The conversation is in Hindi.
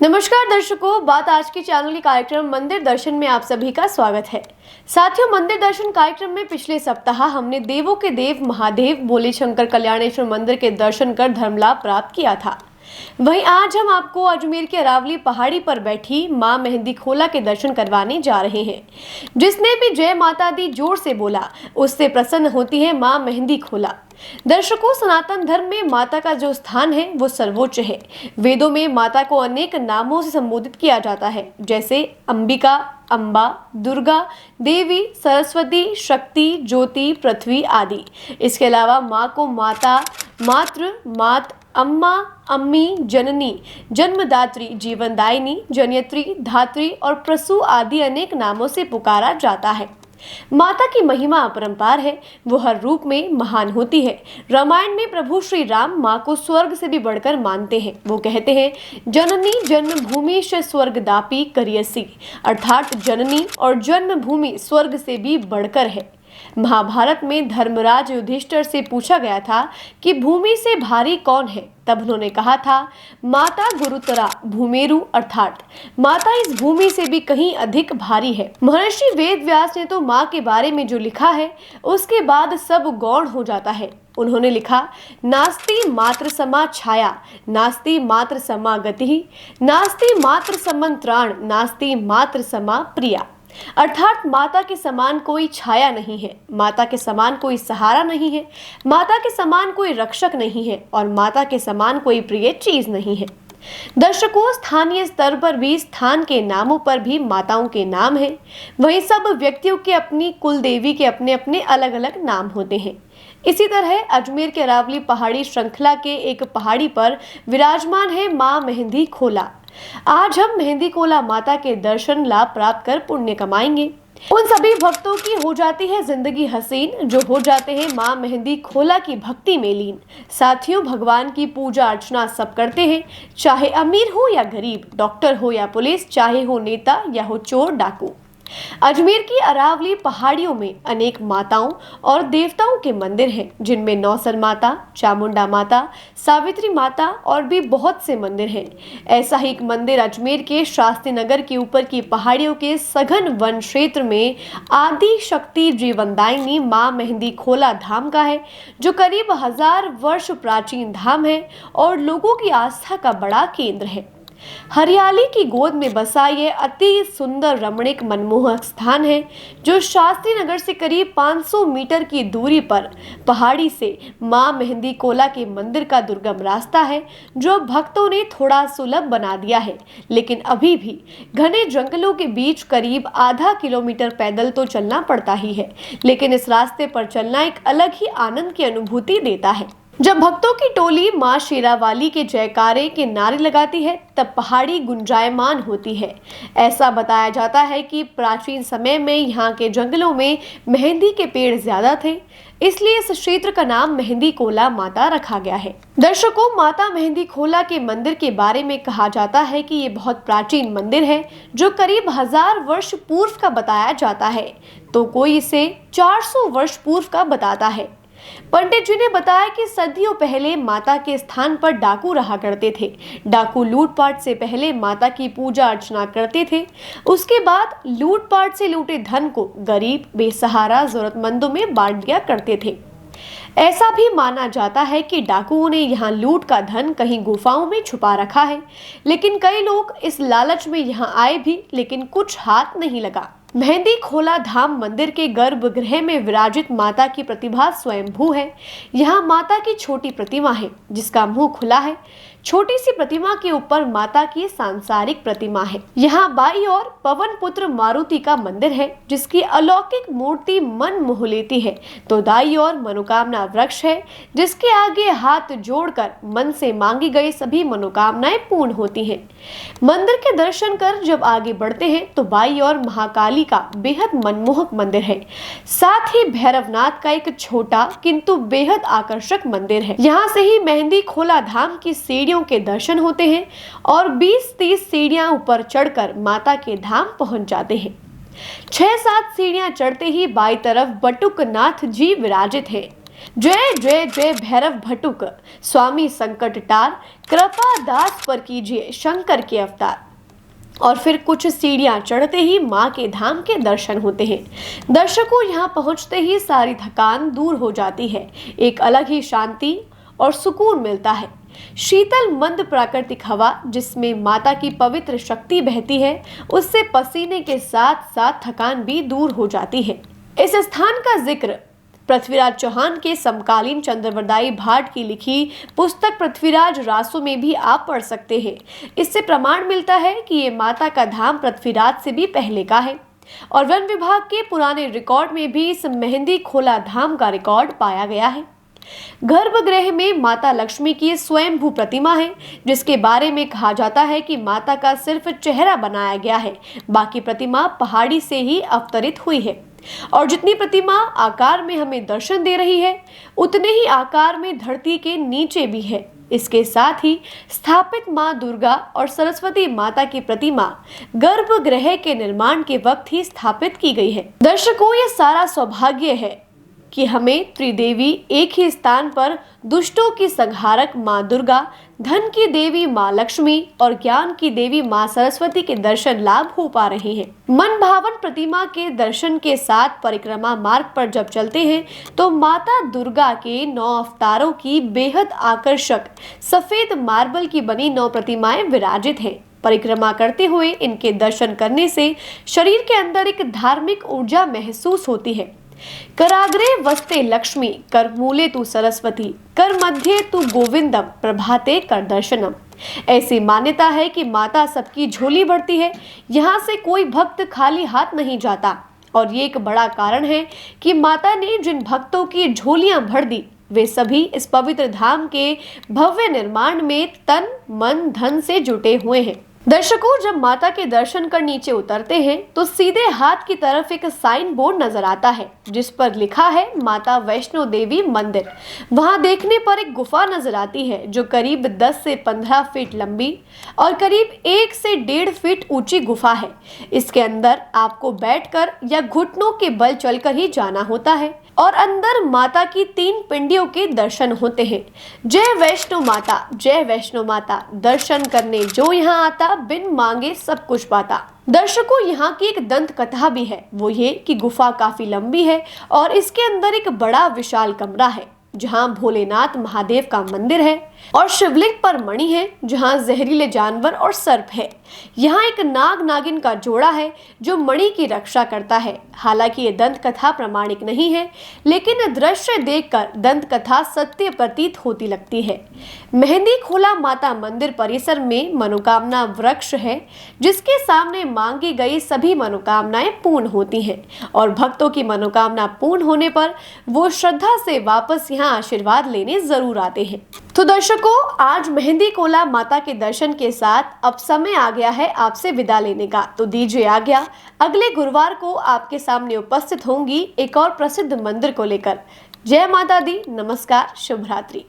नमस्कार दर्शकों, बात आज के चैनल के कार्यक्रम मंदिर दर्शन में आप सभी का स्वागत है। साथियों, मंदिर दर्शन कार्यक्रम में पिछले सप्ताह हमने देवों के देव महादेव भोले शंकर कल्याणेश्वर मंदिर के दर्शन कर धर्म लाभ प्राप्त किया था। वहीं आज हम आपको अजमेर के अरावली पहाड़ी पर बैठी मां मेहंदी खोला के दर्शन करवाने जा रहे हैं। जिसने भी जय माता दी जोर से बोला, उससे प्रसन्न होती है मां मेहंदी खोला। दर्शकों, सनातन धर्म में माता का जो स्थान है वो सर्वोच्च है। वेदों में माता को अनेक नामों से संबोधित किया जाता है, जैसे अंबिका, अम्बा, दुर्गा, देवी, सरस्वती, शक्ति, ज्योति, पृथ्वी आदि। इसके अलावा माँ को माता, मातृ, मात, अम्मा, अम्मी, जननी, जन्मदात्री, जीवनदायिनी, जनयत्री, धात्री और प्रसू आदि अनेक नामों से पुकारा जाता है। माता की महिमा अपरंपार है, वो हर रूप में महान होती है। रामायण में प्रभु श्री राम माँ को स्वर्ग से भी बढ़कर मानते हैं। वो कहते हैं, जननी जन्मभूमि से स्वर्गदापी करियसी, अर्थात जननी और जन्मभूमि स्वर्ग से भी बढ़कर है। महाभारत में धर्मराज युधिष्ठिर से पूछा गया था कि भूमि से भारी कौन है, तब उन्होंने कहा था, माता गुरुतरा भूमेरु, अर्थात माता इस भूमि से भी कहीं अधिक भारी है। महर्षि वेद व्यास ने तो माँ के बारे में जो लिखा है उसके बाद सब गौण हो जाता है। उन्होंने लिखा, नास्ति मात्र समा छाया, नास्ति मात्र समा गति, नास्ति मात्र समंत्राण, नास्ति मात्र समा प्रिया। अर्थात माता के समान कोई छाया नहीं है, माता के समान कोई सहारा नहीं है, माता के समान कोई रक्षक नहीं है और माता के समान कोई प्रिय चीज नहीं है। दर्शकों, स्थानीय स्तर पर भी स्थान के नामों पर भी माताओं के नाम हैं। वहीं सब व्यक्तियों के अपनी कुल देवी के अपने अपने अलग अलग नाम होते हैं। इसी तरह अजमेर के अरावली पहाड़ी श्रृंखला के एक पहाड़ी पर विराजमान है मां मेहंदी खोला। आज हम मेहंदी खोला माता के दर्शन लाभ प्राप्त कर पुण्य कमाएंगे। उन सभी भक्तों की हो जाती है जिंदगी हसीन जो हो जाते हैं मां मेहंदी खोला की भक्ति में लीन। साथियों, भगवान की पूजा अर्चना सब करते हैं, चाहे अमीर हो या गरीब, डॉक्टर हो या पुलिस, चाहे हो नेता या हो चोर डाकू। अजमेर की अरावली पहाड़ियों में अनेक माताओं और देवताओं के मंदिर हैं, जिनमें नौसन माता, चामुंडा माता, सावित्री माता और भी बहुत से मंदिर हैं। ऐसा ही एक मंदिर अजमेर के शास्त्री नगर के ऊपर की पहाड़ियों के सघन वन क्षेत्र में आदि शक्ति जीवनदायिनी मां मेहंदी खोला धाम का है, जो करीब 1000 वर्ष प्राचीन धाम है और लोगों की आस्था का बड़ा केंद्र है। हरियाली की गोद में बसा ये अति सुंदर रमणीक मनमोहक स्थान है, जो शास्त्री नगर से करीब 500 मीटर की दूरी पर पहाड़ी से मां मेहंदी खोला के मंदिर का दुर्गम रास्ता है, जो भक्तों ने थोड़ा सुलभ बना दिया है। लेकिन अभी भी घने जंगलों के बीच करीब आधा किलोमीटर पैदल तो चलना पड़ता ही है, लेकिन इस रास्ते पर चलना एक अलग ही आनंद की अनुभूति देता है। जब भक्तों की टोली मां शेरावाली के जयकारे के नारे लगाती है, तब पहाड़ी गुंजायमान होती है। ऐसा बताया जाता है कि प्राचीन समय में यहाँ के जंगलों में मेहंदी के पेड़ ज्यादा थे, इसलिए इस क्षेत्र का नाम मेहंदी खोला माता रखा गया है। दर्शकों, माता मेहंदी खोला के मंदिर के बारे में कहा जाता है कि ये बहुत प्राचीन मंदिर है, जो करीब 1000 वर्ष पूर्व का बताया जाता है, तो कोई इसे 400 वर्ष पूर्व का बताता है। पंडित जी ने बताया कि सदियों पहले माता के स्थान पर डाकू रहा करते थे। डाकू लूटपाट से पहले माता की पूजा अर्चना करते थे। उसके बाद लूटपाट से लूटे धन को गरीब, बेसहारा, जरूरतमंदों में बांट दिया करते थे। ऐसा भी माना जाता है कि डाकुओं ने यहाँ लूट का धन कहीं गुफाओं में छुपा रखा है, लेकिन कई लोग इस लालच में यहाँ आए भी, लेकिन कुछ हाथ नहीं लगा। मेहंदी खोला धाम मंदिर के गर्भगृह में विराजित माता की प्रतिभा स्वयंभू है। यहाँ माता की छोटी प्रतिमा है, जिसका मुंह खुला है। छोटी सी प्रतिमा के ऊपर माता की सांसारिक प्रतिमा है। यहाँ बाई ओर पवन पुत्र मारुति का मंदिर है, जिसकी अलौकिक मूर्ति मन मोह लेती है, तो दाई ओर मनोकामना वृक्ष है, जिसके आगे हाथ जोड़कर मन से मांगी गई सभी मनोकामनाएं पूर्ण होती हैं। मंदिर के दर्शन कर जब आगे बढ़ते हैं तो बाई ओर महाकाली का बेहद मनमोहक मंदिर है। साथ ही भैरवनाथ का एक छोटा किंतु बेहद आकर्षक मंदिर है। यहाँ से ही मेहंदी खोला धाम की सीढ़ियों के दर्शन होते हैं और 20-30 सीढ़ियां ऊपर चढ़कर माता के धाम पहुंच जाते हैं। 6-7 सीढ़ियां चढ़ते ही बाई तरफ बटुक नाथ जी विराजित हैं। जय जय जय भैरव भटुक, स्वामी संकट टार, कृपा दास पर कीजिए शंकर के अवतार। और फिर कुछ सीढ़ियां चढ़ते ही माँ के धाम के दर्शन होते हैं। दर्शकों यहाँ पहुँचते ही सारी थकान दूर हो जाती है, एक अलग ही शांति और सुकून मिलता है। शीतल मंद प्राकृतिक हवा जिसमें माता की पवित्र शक्ति बहती है, उससे पसीने के साथ साथ थकान भी दूर हो जाती है। इस स्थान का जिक्र पृथ्वीराज चौहान के समकालीन चंद्रवरदायी भाट की लिखी पुस्तक पृथ्वीराज रासो में भी आप पढ़ सकते हैं। इससे प्रमाण मिलता है कि ये माता का धाम पृथ्वीराज से भी पहले का है। और वन विभाग के पुराने रिकॉर्ड में भी इस मेहंदी खोला धाम का रिकॉर्ड पाया गया है। गर्भगृह में माता लक्ष्मी की स्वयंभू प्रतिमा है, जिसके बारे में कहा जाता है कि माता का सिर्फ चेहरा बनाया गया है, बाकी प्रतिमा पहाड़ी से ही अवतरित हुई है। और जितनी प्रतिमा आकार में हमें दर्शन दे रही है, उतने ही आकार में धरती के नीचे भी है। इसके साथ ही स्थापित मां दुर्गा और सरस्वती माता की प्रतिमा गर्भगृह के निर्माण के वक्त ही स्थापित की गई है। दर्शकों, ये सारा सौभाग्य है कि हमें त्रिदेवी एक ही स्थान पर दुष्टों की संहारक मां दुर्गा, धन की देवी मां लक्ष्मी और ज्ञान की देवी मां सरस्वती के दर्शन लाभ हो पा रहे हैं। मन भावन प्रतिमा के दर्शन के साथ परिक्रमा मार्ग पर जब चलते हैं तो माता दुर्गा के 9 अवतारों की बेहद आकर्षक सफेद मार्बल की बनी 9 प्रतिमाएं विराजित हैं। परिक्रमा करते हुए इनके दर्शन करने से शरीर के अंदर एक धार्मिक ऊर्जा महसूस होती है। कराग्रे वस्ते लक्ष्मी, कर मूले तू सरस्वती, कर मध्य तू गोविंदम, प्रभाते कर दर्शनम। ऐसी मान्यता है कि माता सबकी झोली भरती है, यहाँ से कोई भक्त खाली हाथ नहीं जाता। और ये एक बड़ा कारण है कि माता ने जिन भक्तों की झोलियां भर दी, वे सभी इस पवित्र धाम के भव्य निर्माण में तन मन धन से जुटे हुए हैं। दर्शकों, जब माता के दर्शन कर नीचे उतरते हैं तो सीधे हाथ की तरफ एक साइन बोर्ड नजर आता है, जिस पर लिखा है माता वैष्णो देवी मंदिर। वहां देखने पर एक गुफा नजर आती है जो करीब 10 से 15 फीट लंबी और करीब 1 से 1.5 फीट ऊंची गुफा है। इसके अंदर आपको बैठकर या घुटनों के बल चलकर ही जाना होता है और अंदर माता की 3 पिंडियों के दर्शन होते हैं। जय वैष्णो माता, जय वैष्णो माता, दर्शन करने जो यहाँ आता, बिन मांगे सब कुछ पाता। दर्शकों, यहाँ की एक दंत कथा भी है, वो ये कि गुफा काफी लंबी है और इसके अंदर एक बड़ा विशाल कमरा है जहाँ भोलेनाथ महादेव का मंदिर है और शिवलिंग पर मणि है, जहाँ जहरीले जानवर और सर्प है। यहाँ एक नाग नागिन का जोड़ा है जो मणि की रक्षा करता है। हालांकि ये दंत कथा प्रमाणिक नहीं है, लेकिन दृश्य देखकर दंत कथा सत्य प्रतीत होती लगती है। मेहंदी खोला माता मंदिर परिसर में मनोकामना वृक्ष है, जिसके सामने मांगी गई सभी मनोकामनाएं पूर्ण होती हैं और भक्तों की मनोकामना पूर्ण होने पर वो श्रद्धा से वापस यहाँ आशीर्वाद लेने जरूर आते हैं। तो दर्शकों, आज मेहंदी कोला माता के दर्शन के साथ अब समय आ गया है आपसे विदा लेने का, तो दीजिए आज्ञा। अगले गुरुवार को आपके सामने उपस्थित होंगी एक और प्रसिद्ध मंदिर को लेकर। जय माता दी, नमस्कार, शुभ रात्रि।